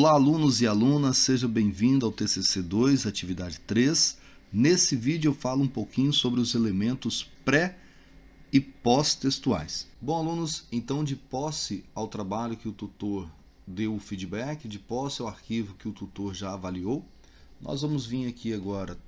Olá, alunos e alunas, seja bem-vindo ao TCC2, atividade 3. Nesse vídeo eu falo um pouquinho sobre os elementos pré e pós-textuais. Bom, alunos, então de posse ao trabalho que o tutor deu o feedback, de posse ao arquivo que o tutor já avaliou, nós vamos vir aqui agora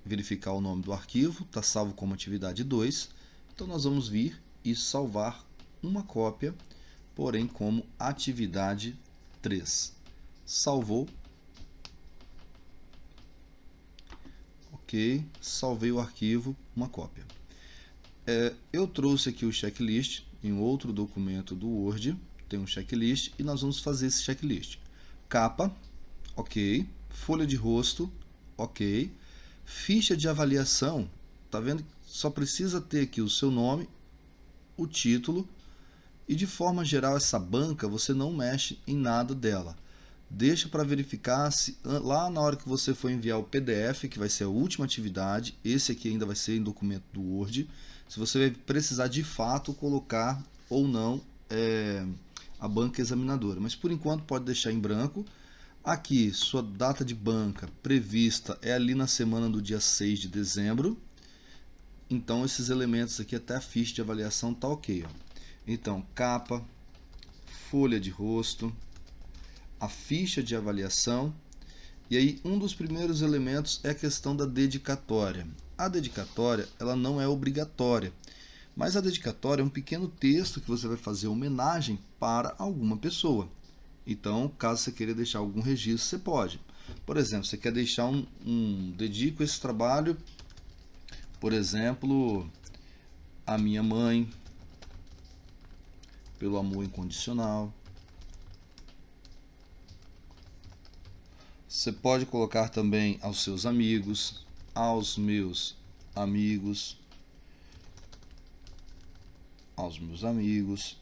verificar o nome do arquivo, está salvo como atividade 2, então nós vamos vir e salvar uma cópia, porém como atividade 3. Salvou. Ok, salvei o arquivo, uma cópia. Eu trouxe aqui o checklist em outro documento do Word, tem um checklist e nós vamos fazer esse checklist. Capa, ok. Folha de rosto, ok. Ficha de avaliação, tá vendo? Só precisa ter aqui o seu nome, o título e de forma geral essa banca você não mexe em nada dela. Deixa para verificar se lá na hora que você for enviar o PDF, que vai ser a última atividade, esse aqui ainda vai ser em documento do Word, se você vai precisar de fato colocar ou não a banca examinadora. Mas por enquanto pode deixar em branco. Aqui, sua data de banca prevista é ali na semana do dia 6 de dezembro. Então esses elementos aqui, até a ficha de avaliação tá ok. Ó. Então, capa, folha de rosto, a ficha de avaliação, e aí um dos primeiros elementos é a questão da dedicatória. A dedicatória ela não é obrigatória, mas a dedicatória é um pequeno texto que você vai fazer homenagem para alguma pessoa. Então, caso você queira deixar algum registro, você pode. Por exemplo, você quer deixar dedico esse trabalho, por exemplo, à minha mãe, pelo amor incondicional. Você pode colocar também aos seus amigos, aos meus amigos, aos meus amigos.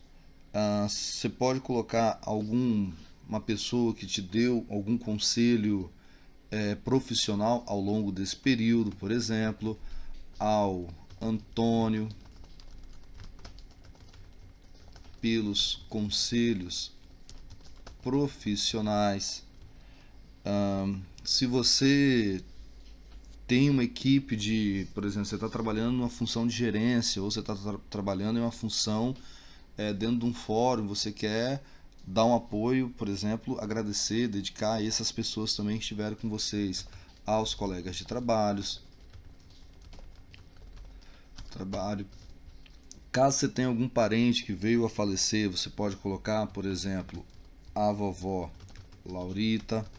Você pode colocar uma pessoa que te deu algum conselho profissional ao longo desse período, por exemplo, ao Antônio, pelos conselhos profissionais. Se você tem uma equipe de, por exemplo, você está trabalhando numa função de gerência ou você está trabalhando em uma função dentro de um fórum, você quer dar um apoio, por exemplo, agradecer, dedicar a essas pessoas também que estiveram com vocês, aos colegas de trabalho. Caso você tenha algum parente que veio a falecer, você pode colocar, por exemplo, a vovó Laurita,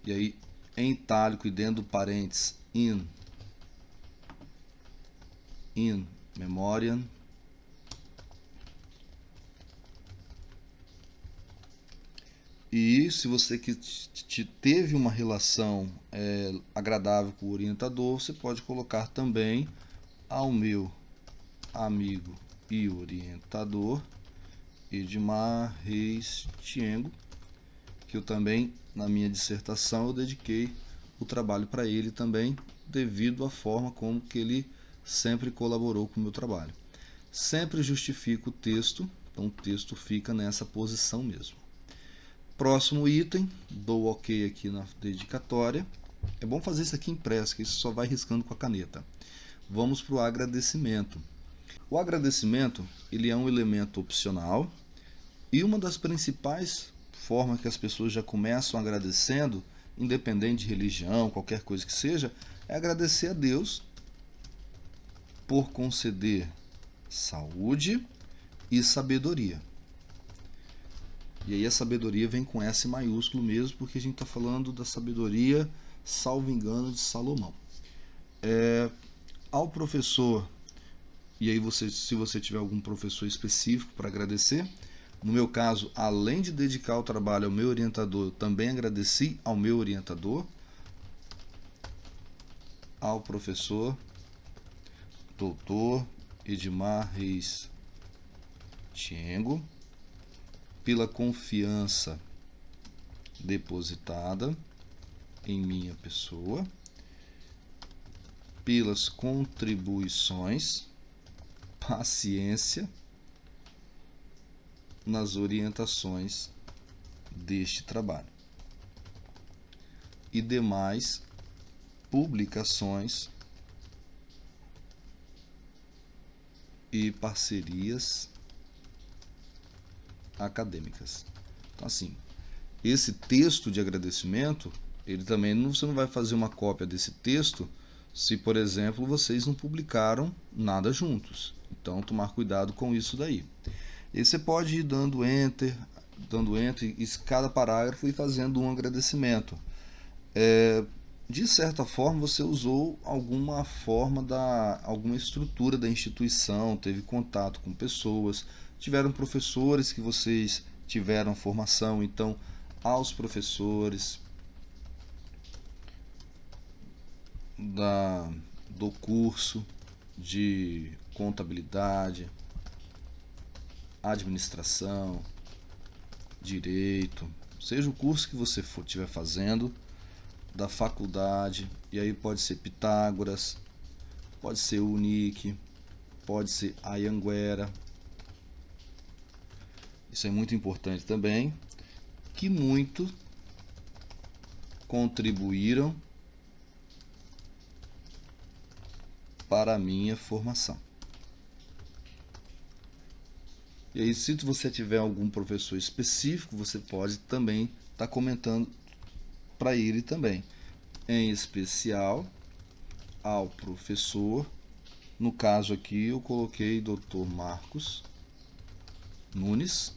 e aí em itálico e dentro do parênteses in memoriam. E se você que teve uma relação agradável com o orientador, você pode colocar também ao meu amigo e orientador Edmar Reis Tiengo, que eu também, na minha dissertação, eu dediquei o trabalho para ele também, devido à forma como que ele sempre colaborou com o meu trabalho. Sempre justifico o texto, então o texto fica nessa posição mesmo. Próximo item, dou ok aqui na dedicatória. É bom fazer isso aqui impresso, que isso só vai riscando com a caneta. Vamos para o agradecimento. O agradecimento ele é um elemento opcional e uma das principais formas que as pessoas já começam agradecendo, independente de religião, qualquer coisa que seja, é agradecer a Deus por conceder saúde e sabedoria. E aí a sabedoria vem com S maiúsculo mesmo, porque a gente está falando da sabedoria, salvo engano, de Salomão. Ao professor, e aí se você tiver algum professor específico para agradecer, no meu caso, além de dedicar o trabalho ao meu orientador, eu também agradeci ao meu orientador, ao professor Dr. Edmar Reis Tiengo, pela confiança depositada em minha pessoa, pelas contribuições, paciência nas orientações deste trabalho. e demais publicações e parcerias acadêmicas. Então, assim, esse texto de agradecimento, ele também você não vai fazer uma cópia desse texto se, por exemplo, vocês não publicaram nada juntos. Então, tomar cuidado com isso daí. E você pode ir dando enter e cada parágrafo e fazendo um agradecimento. De certa forma, você usou alguma alguma estrutura da instituição, teve contato com pessoas, tiveram professores que vocês tiveram formação, então aos professores do curso de contabilidade, administração, direito, seja o curso que você estiver fazendo, da faculdade, e aí pode ser Pitágoras, pode ser Unic, pode ser Anhanguera. Isso é muito importante também, que muito contribuíram para a minha formação. E aí, se você tiver algum professor específico, você pode também estar comentando para ele também. Em especial ao professor, no caso aqui eu coloquei Dr. Marcos Nunes,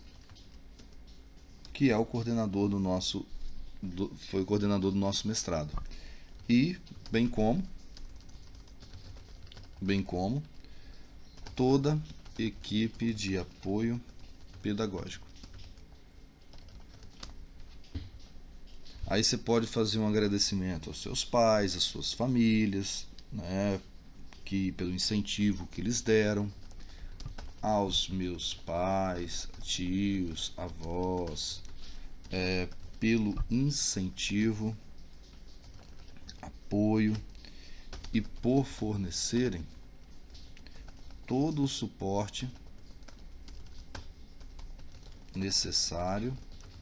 que é o coordenador do nosso foi o coordenador do nosso mestrado. E bem como toda equipe de apoio pedagógico. Aí você pode fazer um agradecimento aos seus pais, às suas famílias, né, pelo incentivo que eles deram, aos meus pais, tios, avós, pelo incentivo, apoio e por fornecerem todo o suporte necessário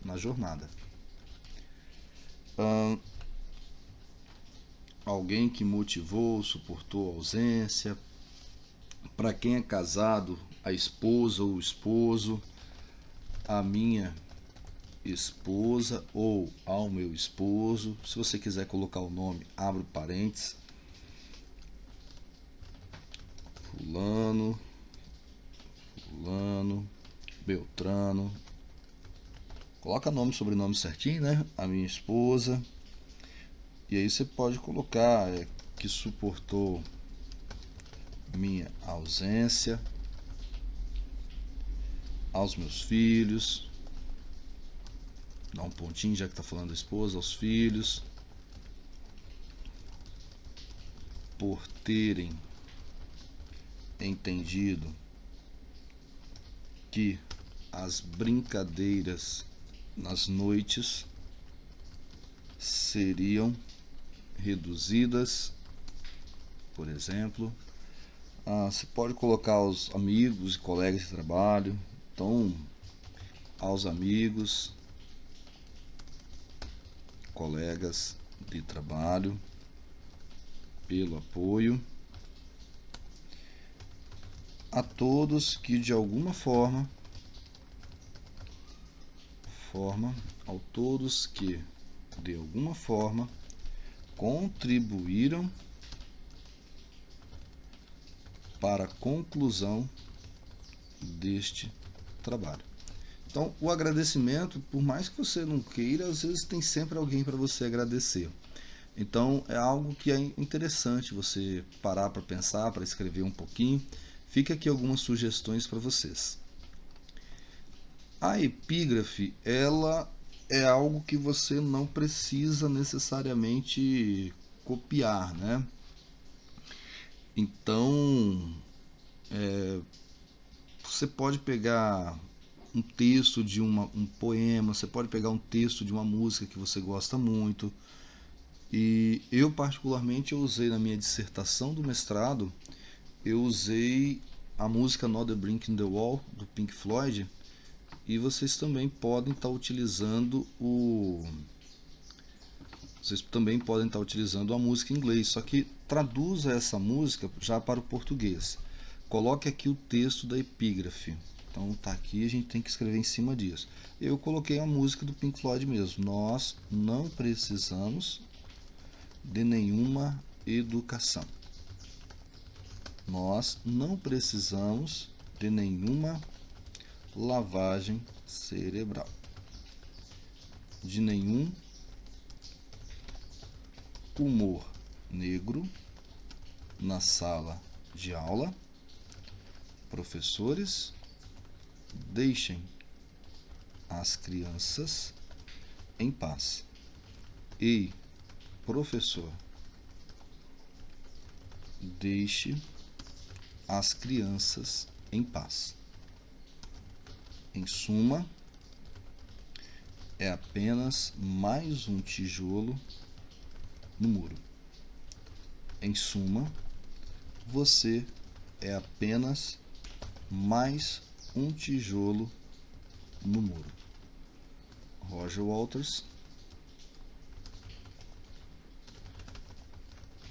na jornada. Alguém que motivou, suportou a ausência. Para quem é casado, a esposa ou o esposo, a minha esposa ou ao meu esposo. Se você quiser colocar o nome, abre parênteses. Fulano, Beltrano. Coloca nome e sobrenome certinho, né? A minha esposa. E aí você pode colocar que suportou minha ausência, aos meus filhos. Dá um pontinho, já que está falando da esposa, aos filhos. Por terem entendido que as brincadeiras nas noites seriam reduzidas, por exemplo. Você pode colocar os amigos e colegas de trabalho. Então, aos amigos, colegas de trabalho, pelo apoio, a todos que de alguma forma contribuíram para a conclusão deste trabalho. Então, o agradecimento, por mais que você não queira, às vezes tem sempre alguém para você agradecer. Então, é algo que é interessante você parar para pensar, para escrever um pouquinho. Fica aqui algumas sugestões para vocês. A epígrafe, ela é algo que você não precisa necessariamente copiar, né? Então, você pode pegar um texto de um poema, você pode pegar um texto de uma música que você gosta muito. E eu particularmente eu usei na minha dissertação do mestrado, eu usei a música Another Brick in the Wall, do Pink Floyd, e vocês também podem estar utilizando Vocês também podem estar utilizando a música em inglês, só que traduza essa música já para o português. Coloque aqui o texto da epígrafe. Então tá aqui, a gente tem que escrever em cima disso. Eu coloquei a música do Pink Floyd mesmo. Nós não precisamos de nenhuma educação. Nós não precisamos de nenhuma lavagem cerebral, de nenhum humor negro na sala de aula. Professores, deixem as crianças em paz. Ei, professor, deixe as crianças em paz. Em suma, é apenas mais um tijolo no muro. Em suma, você é apenas mais um tijolo no muro. Roger Waters,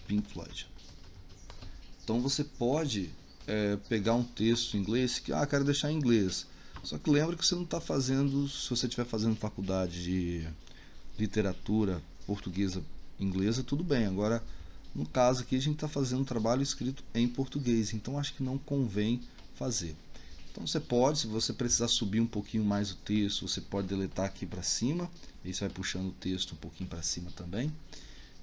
Pink Floyd. Então você pode pegar um texto em inglês que, quero deixar em inglês. Só que lembra que você não está fazendo, se você estiver fazendo faculdade de literatura portuguesa, inglesa, tudo bem. Agora, no caso aqui, a gente está fazendo um trabalho escrito em português, então acho que não convém fazer. Então você pode, se você precisar subir um pouquinho mais o texto, você pode deletar aqui para cima, e aí você vai puxando o texto um pouquinho para cima também,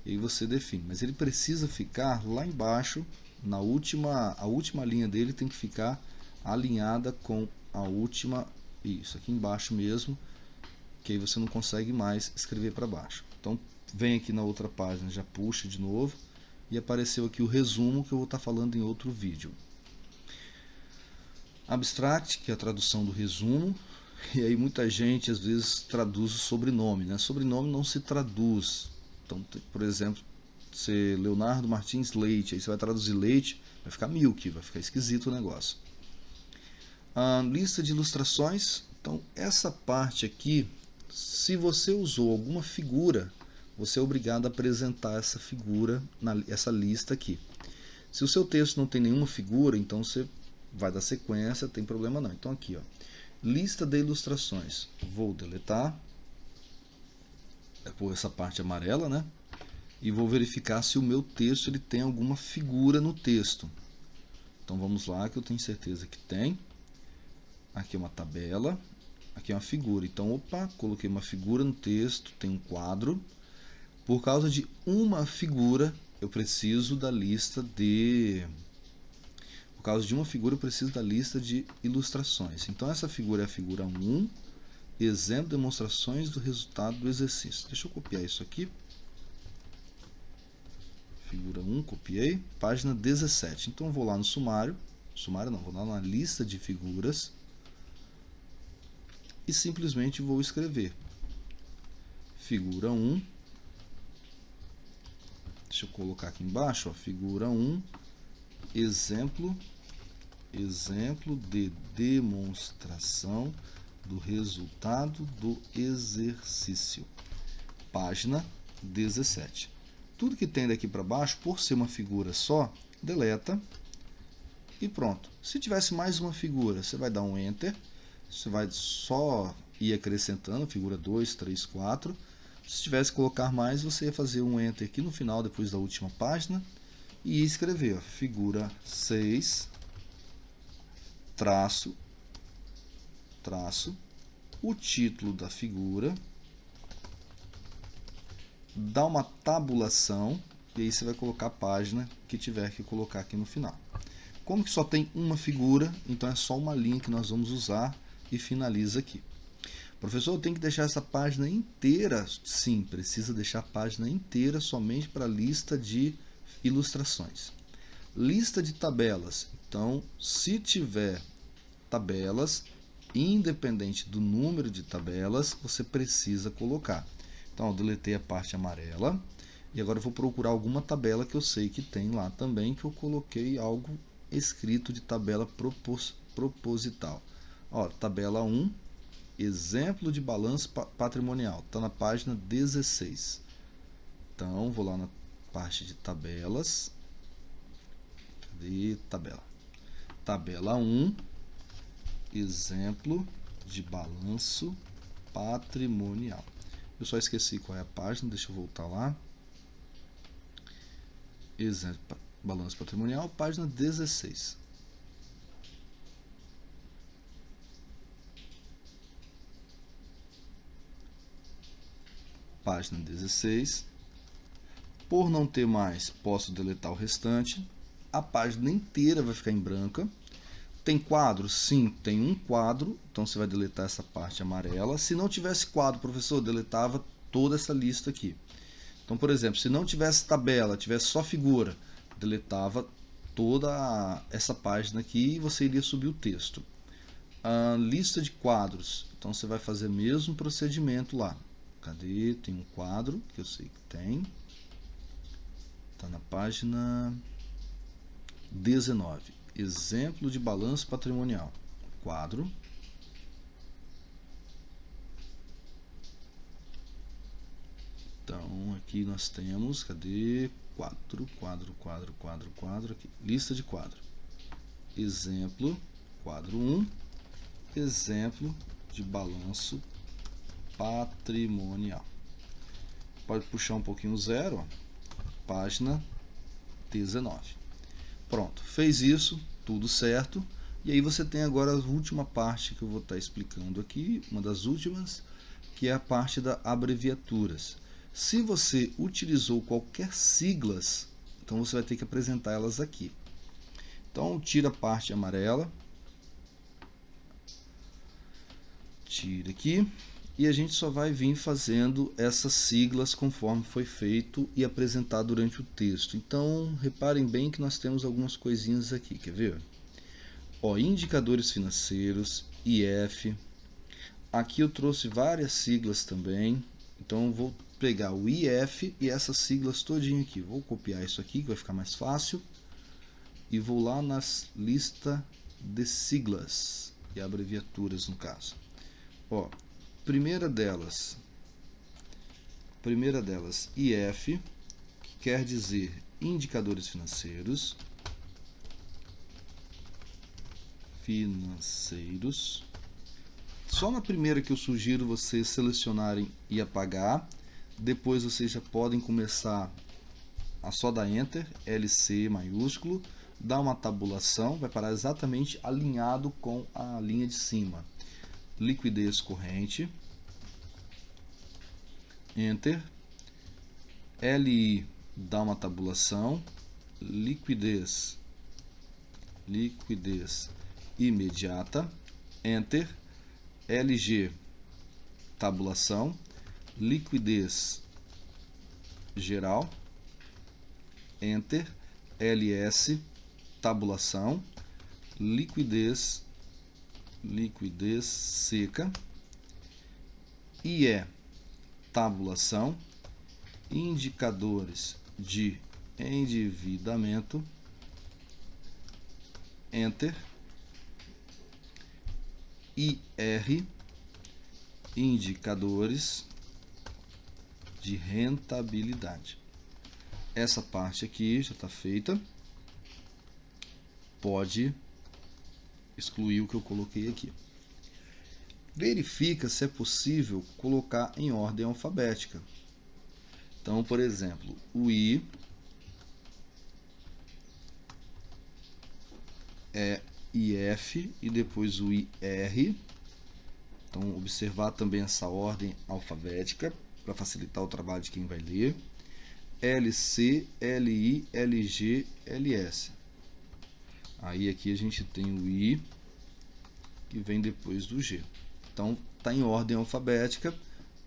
e aí você define. Mas ele precisa ficar lá embaixo, a última linha dele tem que ficar alinhada com a última, isso aqui embaixo mesmo, que aí você não consegue mais escrever para baixo. Então vem aqui na outra página, já puxa de novo, e apareceu aqui o resumo que eu vou estar falando em outro vídeo. Abstract, que é a tradução do resumo, e aí muita gente às vezes traduz o sobrenome, né? Sobrenome não se traduz. Então, por exemplo, se Leonardo Martins Leite, aí você vai traduzir Leite, vai ficar Milk, vai ficar esquisito o negócio. A lista de ilustrações, então essa parte aqui, se você usou alguma figura, você é obrigado a apresentar essa figura, essa lista aqui. Se o seu texto não tem nenhuma figura, então você vai dar sequência, tem problema não. Então aqui, ó, lista de ilustrações. Vou deletar, por essa parte amarela, né? E vou verificar se o meu texto ele tem alguma figura no texto. Então vamos lá, que eu tenho certeza que tem. Aqui é uma tabela, aqui é uma figura. Então, opa, coloquei uma figura no texto, tem um quadro. Por causa de uma figura, eu preciso da lista de... Por causa de uma figura, eu preciso da lista de ilustrações. Então, essa figura é a figura 1, exemplo, demonstrações do resultado do exercício. Deixa eu copiar isso aqui. Figura 1, copiei. Página 17. Então, eu vou lá no sumário. Sumário não, vou lá na lista de figuras. E simplesmente vou escrever figura 1, deixa eu colocar aqui embaixo, ó, figura 1, exemplo de demonstração do resultado do exercício, página 17. Tudo que tem daqui para baixo, por ser uma figura só, deleta e pronto. Se tivesse mais uma figura, você vai dar um Enter. Você vai só ir acrescentando, figura 2, 3, 4. Se tivesse que colocar mais, você ia fazer um Enter aqui no final, depois da última página, e ia escrever, ó, figura 6, traço, o título da figura, dá uma tabulação, e aí você vai colocar a página que tiver que colocar aqui no final. Como que só tem uma figura, então é só uma linha que nós vamos usar e finaliza aqui. Professor, eu tenho que deixar essa página inteira? Sim, precisa deixar a página inteira somente para a lista de ilustrações. Lista de tabelas. Então, se tiver tabelas, independente do número de tabelas, você precisa colocar. Então, eu deletei a parte amarela e agora eu vou procurar alguma tabela que eu sei que tem lá também, que eu coloquei algo escrito de tabela proposital. Ó, tabela 1, exemplo de balanço patrimonial, está na página 16. Então, vou lá na parte de tabelas. Cadê tabela? Tabela 1, exemplo de balanço patrimonial. Eu só esqueci qual é a página, deixa eu voltar lá. Exemplo, balanço patrimonial, página 16. Página 16. Por não ter mais, posso deletar o restante. A página inteira vai ficar em branca. Tem quadro? Sim, tem um quadro. Então você vai deletar essa parte amarela. Se não tivesse quadro, professor, deletava toda essa lista aqui. Então, por exemplo, se não tivesse tabela, tivesse só figura, deletava toda essa página aqui e você iria subir o texto. A lista de quadros. Então você vai fazer o mesmo procedimento lá. Cadê? Tem um quadro que eu sei que tem. Está na página 19. Exemplo de balanço patrimonial. Quadro. Então, aqui nós temos, cadê? Quadro. Aqui. Lista de quadro. Exemplo, quadro 1. Exemplo de balanço patrimonial. Pode puxar um pouquinho o zero, ó. Página 19. Pronto, fez isso, tudo certo. E aí você tem agora a última parte que eu vou estar explicando aqui, uma das últimas, que é a parte das abreviaturas. Se você utilizou qualquer siglas, então você vai ter que apresentar elas aqui. Então, tira a parte amarela. Tira aqui. E a gente só vai vir fazendo essas siglas conforme foi feito e apresentado durante o texto. Então, reparem bem que nós temos algumas coisinhas aqui, quer ver? Ó, indicadores financeiros, IF. Aqui eu trouxe várias siglas também. Então, eu vou pegar o IF e essas siglas todinho aqui. Vou copiar isso aqui, que vai ficar mais fácil. E vou lá nas listas de siglas e abreviaturas, no caso. Ó, primeira delas, IF, que quer dizer indicadores financeiros. Só na primeira que eu sugiro vocês selecionarem e apagar. Depois vocês já podem começar a só dar Enter, LC maiúsculo, dar uma tabulação, vai parar exatamente alinhado com a linha de cima. Liquidez corrente, Enter, LI, dá uma tabulação, liquidez imediata, Enter, LG, tabulação, liquidez geral, Enter, LS, tabulação, liquidez seca, IE, tabulação, indicadores de endividamento, Enter, IR, indicadores de rentabilidade. Essa parte aqui já está feita. Pode excluir o que eu coloquei aqui. Verifica se é possível colocar em ordem alfabética. Então, por exemplo, o I é IF e depois o IR. Então, observar também essa ordem alfabética para facilitar o trabalho de quem vai ler. LC, LI, LG, LS. Aí aqui a gente tem o I, que vem depois do G. Então, está em ordem alfabética,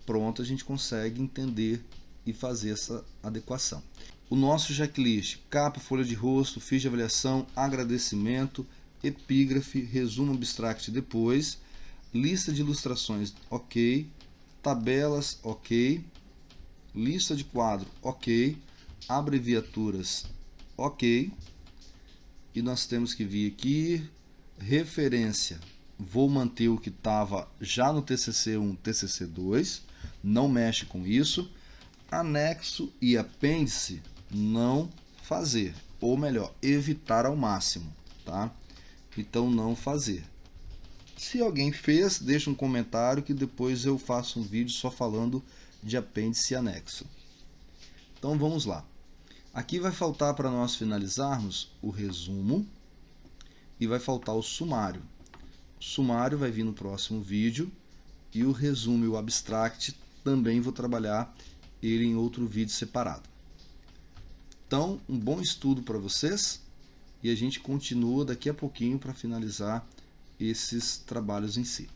pronto, a gente consegue entender e fazer essa adequação. O nosso checklist: capa, folha de rosto, ficha de avaliação, agradecimento, epígrafe, resumo abstract depois, lista de ilustrações, ok, tabelas, ok, lista de quadro, ok, abreviaturas, ok, e nós temos que vir aqui, referência, vou manter o que estava já no TCC1, TCC2, não mexe com isso. Anexo e apêndice não fazer, ou melhor, evitar ao máximo, tá? Então não fazer. Se alguém fez, deixa um comentário que depois eu faço um vídeo só falando de apêndice e anexo. Então vamos lá. Aqui vai faltar para nós finalizarmos o resumo e vai faltar o sumário. O sumário vai vir no próximo vídeo e o resumo e o abstract também vou trabalhar ele em outro vídeo separado. Então, um bom estudo para vocês e a gente continua daqui a pouquinho para finalizar esses trabalhos em si.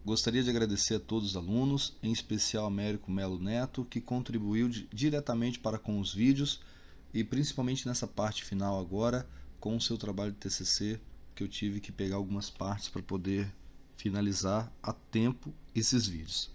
Gostaria de agradecer a todos os alunos, em especial a Américo Melo Neto, que contribuiu diretamente para com os vídeos e principalmente nessa parte final agora, com o seu trabalho de TCC, que eu tive que pegar algumas partes para poder finalizar a tempo esses vídeos.